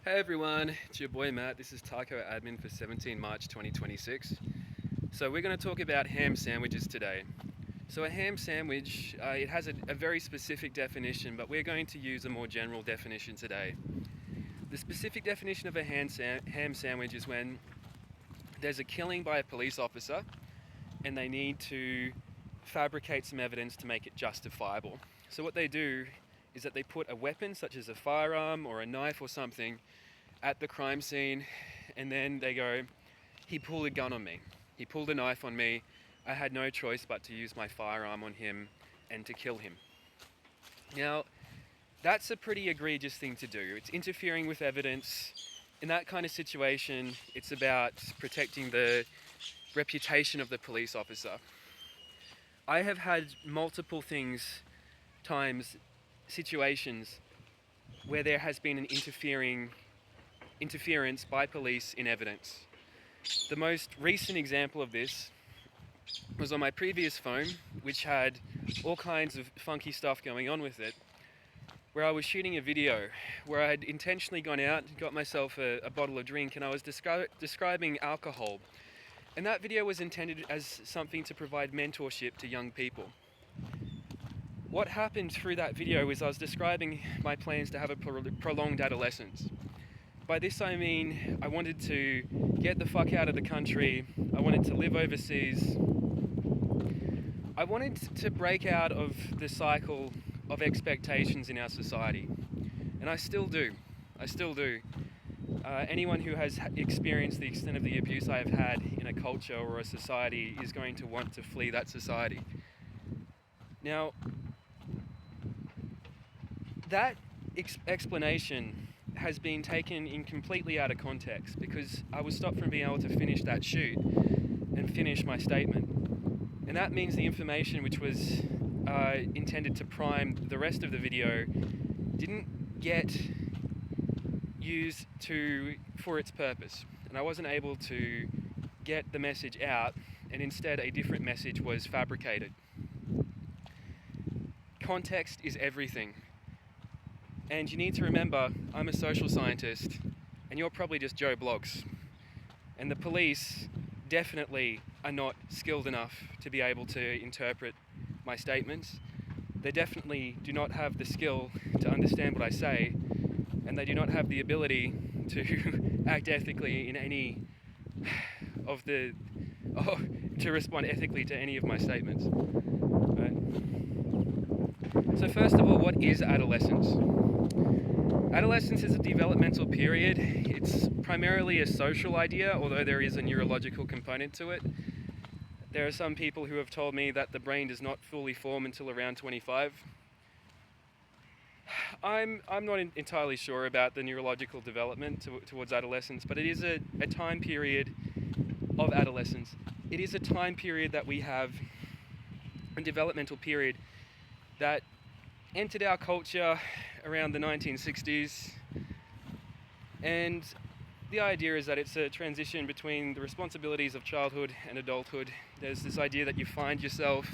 Hey everyone, it's your boy Matt. This is Taco Admin for 17 March 2026. So we're going to talk about ham sandwiches today. So a ham sandwich, it has a very specific definition, but we're going to use a more general definition today. The specific definition of a ham sandwich is when there's a killing by a police officer and they need to fabricate some evidence to make it justifiable. So what they do is that they put a weapon such as a firearm or a knife or something at the crime scene, and then they go, he pulled a gun on me. He pulled a knife on me. I had no choice but to use my firearm on him and to kill him. Now, that's a pretty egregious thing to do. It's interfering with evidence. In that kind of situation, it's about protecting the reputation of the police officer. I have had multiple situations where there has been an interference by police in evidence. The most recent example of this was on my previous phone, which had all kinds of funky stuff going on with it, where I was shooting a video where I had intentionally gone out and got myself a bottle of drink, and I was describing alcohol. And that video was intended as something to provide mentorship to young people. What happened through that video is I was describing my plans to have a prolonged adolescence. By this I mean I wanted to get the fuck out of the country, I wanted to live overseas, I wanted to break out of the cycle of expectations in our society. And I still do. Anyone who has experienced the extent of the abuse I have had in a culture or a society is going to want to flee that society. Now, that explanation has been taken in completely out of context because I was stopped from being able to finish that shoot and finish my statement. And that means the information which was intended to prime the rest of the video didn't get used for its purpose. And I wasn't able to get the message out, and instead a different message was fabricated. Context is everything. And you need to remember, I'm a social scientist, and you're probably just Joe Bloggs. And the police definitely are not skilled enough to be able to interpret my statements. They definitely do not have the skill to understand what I say, and they do not have the ability to act ethically in any of to respond ethically to any of my statements. Right? So first of all, what is adolescence? Adolescence is a developmental period. It's primarily a social idea, although there is a neurological component to it. There are some people who have told me that the brain does not fully form until around 25. I'm not entirely sure about the neurological development towards adolescence, but it is a time period of adolescence. It is a time period that we have, a developmental period that entered our culture around the 1960s, and the idea is that it's a transition between the responsibilities of childhood and adulthood. There's this idea that you find yourself.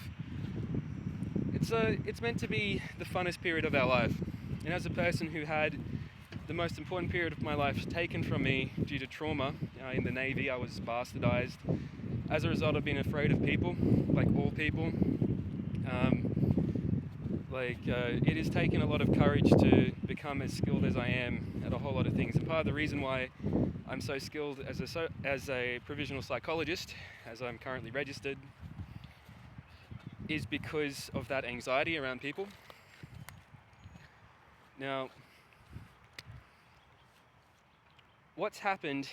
It's meant to be the funnest period of our life. And as a person who had the most important period of my life taken from me due to trauma in the Navy, I was bastardized as a result of being afraid of people, like all people. It has taken a lot of courage to become as skilled as I am at a whole lot of things. And part of the reason why I'm so skilled as a provisional psychologist, as I'm currently registered, is because of that anxiety around people. Now, what's happened,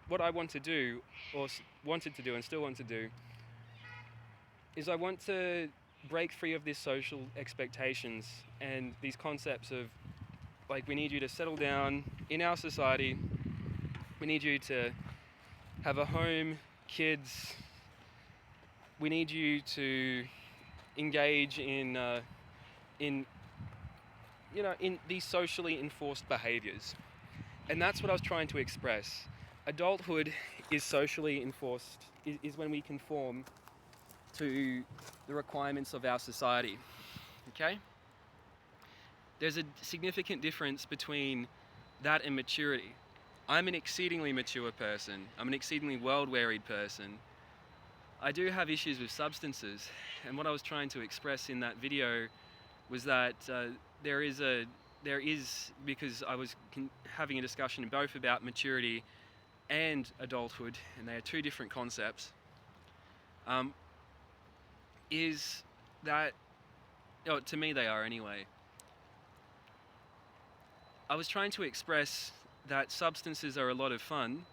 what I want to do, or wanted to do and still want to do, is I want to break free of these social expectations and these concepts of, like, we need you to settle down in our society, we need you to have a home, kids, we need you to engage in these socially enforced behaviors. And that's what I was trying to express. Adulthood is socially enforced, is when we conform to the requirements of our society. Okay? There's a significant difference between That and maturity. I'm an exceedingly mature person. I'm an exceedingly world-wearied person. I do have issues with substances, and what I was trying to express in that video was that there is a there is because I was having a discussion both about maturity and adulthood, and they are two different concepts. Um, is that to me they are anyway. I was trying to express that substances are a lot of fun,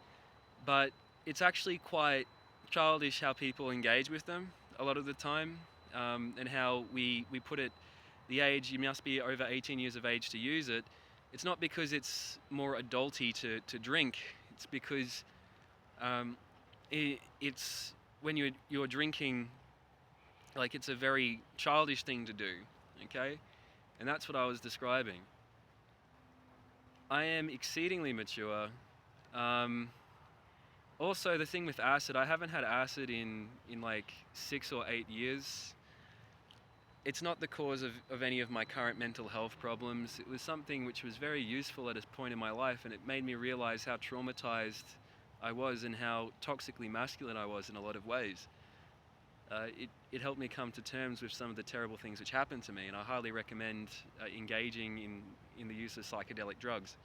but it's actually quite childish how people engage with them a lot of the time, and how we put it, the age, you must be over 18 years of age to use it. It's not because it's more adulty to drink, it's because it's when you're drinking, like it's a very childish thing to do, okay? And that's what I was describing. I am exceedingly mature. Um, Also, the thing with acid, I haven't had acid in like 6 or 8 years. It's not the cause of any of my current mental health problems. It was something which was very useful at a point in my life, and it made me realize how traumatized I was and how toxically masculine I was in a lot of ways. It helped me come to terms with some of the terrible things which happened to me, and I highly recommend engaging in the use of psychedelic drugs.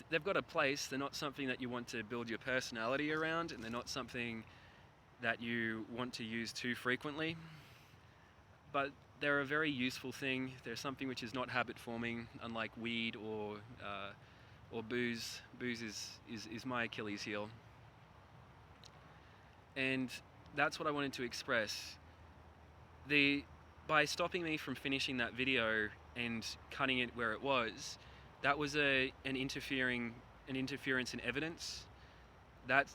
They've got a place. They're not something that you want to build your personality around, and they're not something that you want to use too frequently. But they're a very useful thing. They're something which is not habit forming, unlike weed or booze. Booze is my Achilles heel. And that's what I wanted to express. By stopping me from finishing that video and cutting it where it was, that was an interference in evidence. That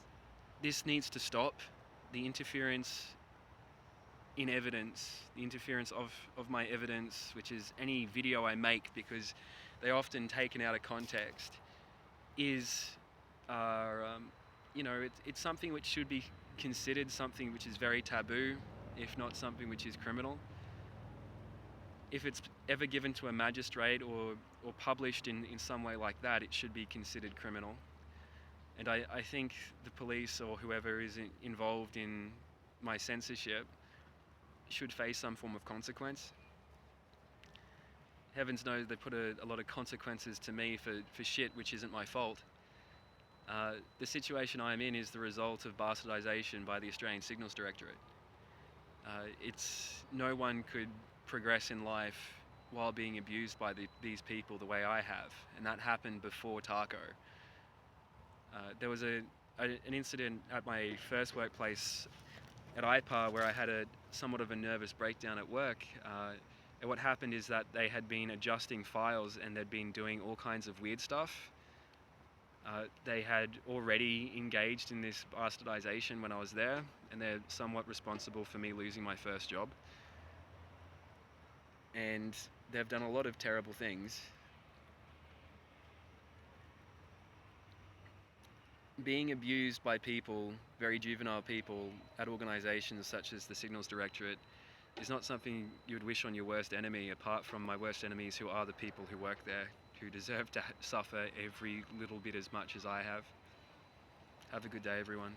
this needs to stop. The interference in evidence, the interference of my evidence, which is any video I make, because they're often taken out of context, is, it's something which should be considered something which is very taboo, if not something which is criminal. If it's ever given to a magistrate or published in some way like that, it should be considered criminal. And I think the police or whoever is involved in my censorship should face some form of consequence. Heavens knows they put a lot of consequences to me for shit which isn't my fault. The situation I'm in is the result of bastardization by the Australian Signals Directorate. No one could progress in life while being abused by these people the way I have, and that happened before Taco. There was an incident at my first workplace at IPAR where I had somewhat of a nervous breakdown at work. And what happened is that they had been adjusting files and they'd been doing all kinds of weird stuff. They had already engaged in this bastardization when I was there, and they're somewhat responsible for me losing my first job. And they've done a lot of terrible things. Being abused by people, very juvenile people, at organisations such as the Signals Directorate is not something you would wish on your worst enemy, apart from my worst enemies, who are the people who work there, who deserve to suffer every little bit as much as I have. Have a good day, everyone.